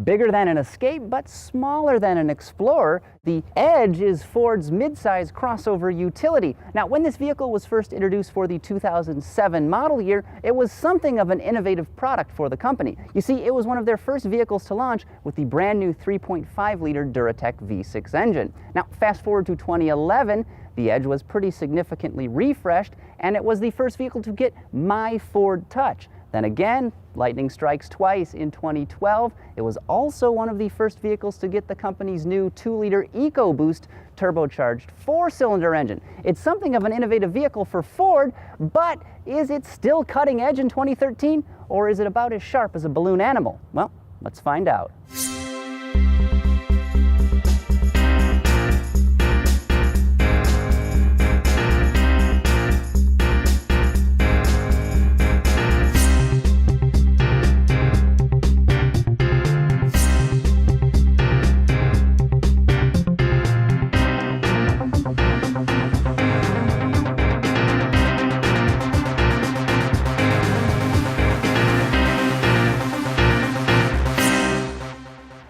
Bigger than an Escape, but smaller than an Explorer, the Edge is Ford's midsize crossover utility. Now, when this vehicle was first introduced for the 2007 model year, it was something of an innovative product for the company. You see, it was one of their first vehicles to launch with the brand new 3.5-liter Duratec V6 engine. Now, fast forward to 2011, the Edge was pretty significantly refreshed, and it was the first vehicle to get My Ford Touch. Then again, lightning strikes twice in 2012. It was also one of the first vehicles to get the company's new 2-liter EcoBoost turbocharged 4-cylinder engine. It's something of an innovative vehicle for Ford, but is it still cutting edge in 2013, or is it about as sharp as a balloon animal? Well, let's find out.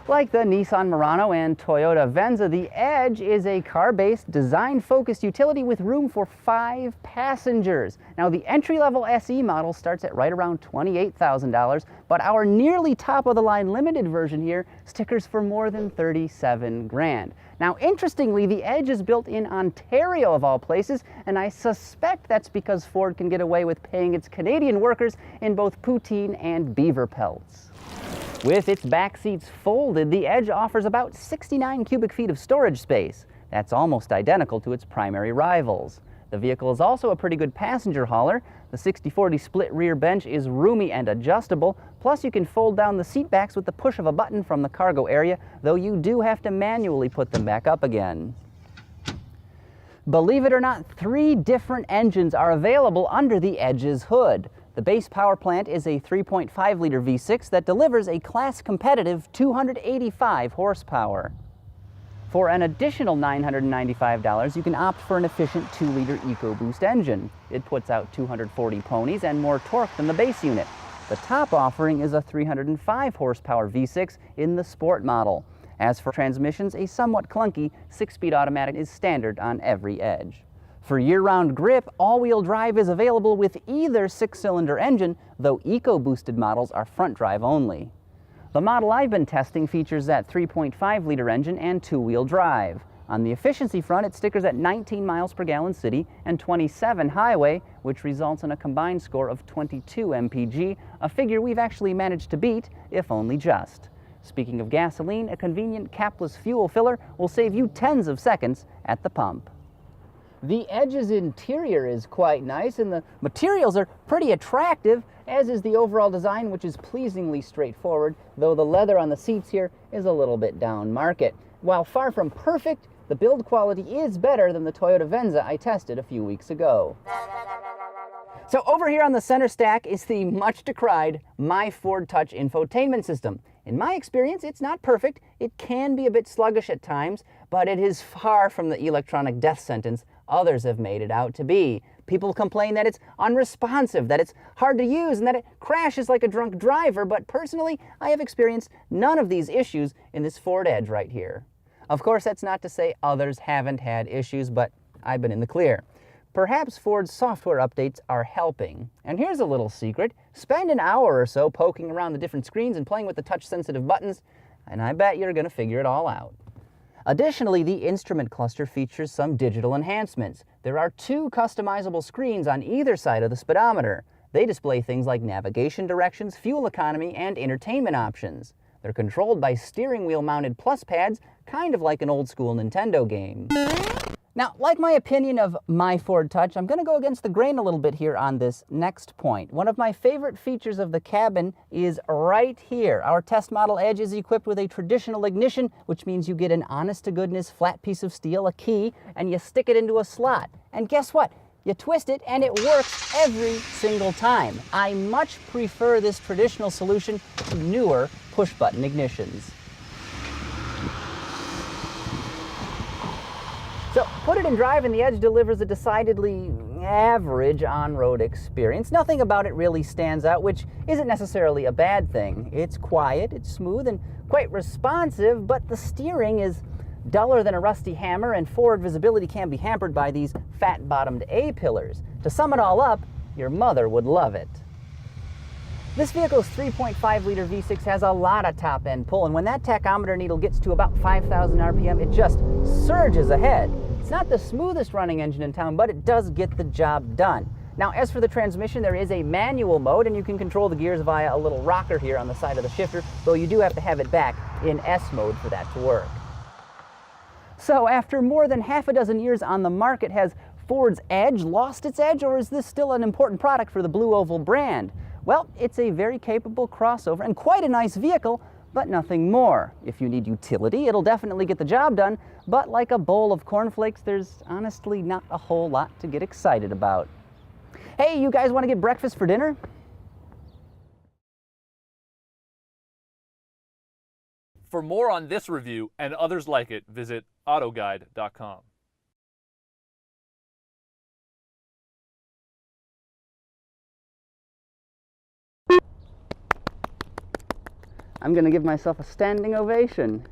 Like the Nissan Murano and Toyota Venza, the Edge is a car-based, design-focused utility with room for 5 passengers. Now, the entry-level SE model starts at right around $28,000, but our nearly top-of-the-line limited version here stickers for more than $37 grand. Now, interestingly, the Edge is built in Ontario, of all places, and I suspect that's because Ford can get away with paying its Canadian workers in both poutine and beaver pelts. With its back seats folded, the Edge offers about 69 cubic feet of storage space. That's almost identical to its primary rivals. The vehicle is also a pretty good passenger hauler. The 60/40 split rear bench is roomy and adjustable, plus you can fold down the seat backs with the push of a button from the cargo area, though you do have to manually put them back up again. Believe it or not, 3 different engines are available under the Edge's hood. The base power plant is a 3.5-liter V6 that delivers a class-competitive 285 horsepower. For an additional $995, you can opt for an efficient 2-liter EcoBoost engine. It puts out 240 ponies and more torque than the base unit. The top offering is a 305 horsepower V6 in the Sport model. As for transmissions, a somewhat clunky 6-speed automatic is standard on every Edge. For year-round grip, all-wheel drive is available with either 6-cylinder engine, though EcoBoosted models are front drive only. The model I've been testing features that 3.5-liter engine and 2-wheel drive. On the efficiency front, it stickers at 19 miles per gallon city and 27 highway, which results in a combined score of 22 mpg, a figure we've actually managed to beat, if only just. Speaking of gasoline, a convenient capless fuel filler will save you tens of seconds at the pump. The Edge's interior is quite nice, and the materials are pretty attractive, as is the overall design, which is pleasingly straightforward, though the leather on the seats here is a little bit down market. While far from perfect, the build quality is better than the Toyota Venza I tested a few weeks ago. So over here on the center stack is the much-decried My Ford Touch infotainment system. In my experience, it's not perfect. It can be a bit sluggish at times, but it is far from the electronic death sentence others have made it out to be. People complain that it's unresponsive, that it's hard to use, and that it crashes like a drunk driver, but personally, I have experienced none of these issues in this Ford Edge right here. Of course, that's not to say others haven't had issues, but I've been in the clear. Perhaps Ford's software updates are helping. And here's a little secret. Spend an hour or so poking around the different screens and playing with the touch-sensitive buttons, and I bet you're going to figure it all out. Additionally, the instrument cluster features some digital enhancements. There are 2 customizable screens on either side of the speedometer. They display things like navigation directions, fuel economy, and entertainment options. They're controlled by steering wheel mounted plus pads, kind of like an old school Nintendo game. Now, like my opinion of My Ford Touch, I'm going to go against the grain a little bit here on this next point. One of my favorite features of the cabin is right here. Our test model Edge is equipped with a traditional ignition, which means you get an honest-to-goodness flat piece of steel, a key, and you stick it into a slot. And guess what? You twist it and it works every single time. I much prefer this traditional solution to newer push-button ignitions. So put it in drive and the Edge delivers a decidedly average on-road experience. Nothing about it really stands out, which isn't necessarily a bad thing. It's quiet, it's smooth, and quite responsive, but the steering is duller than a rusty hammer, and forward visibility can be hampered by these fat-bottomed A-pillars. To sum it all up, your mother would love it. This vehicle's 3.5-liter V6 has a lot of top-end pull, and when that tachometer needle gets to about 5,000 RPM, it just surges ahead. It's not the smoothest running engine in town, but it does get the job done. Now, as for the transmission, there is a manual mode, and you can control the gears via a little rocker here on the side of the shifter, though you do have to have it back in S mode for that to work. So, after more than half a dozen years on the market, has Ford's Edge lost its edge, or is this still an important product for the Blue Oval brand? Well, it's a very capable crossover and quite a nice vehicle, but nothing more. If you need utility, it'll definitely get the job done, but like a bowl of cornflakes, there's honestly not a whole lot to get excited about. Hey, you guys want to get breakfast for dinner? For more on this review and others like it, visit autoguide.com. I'm going to give myself a standing ovation.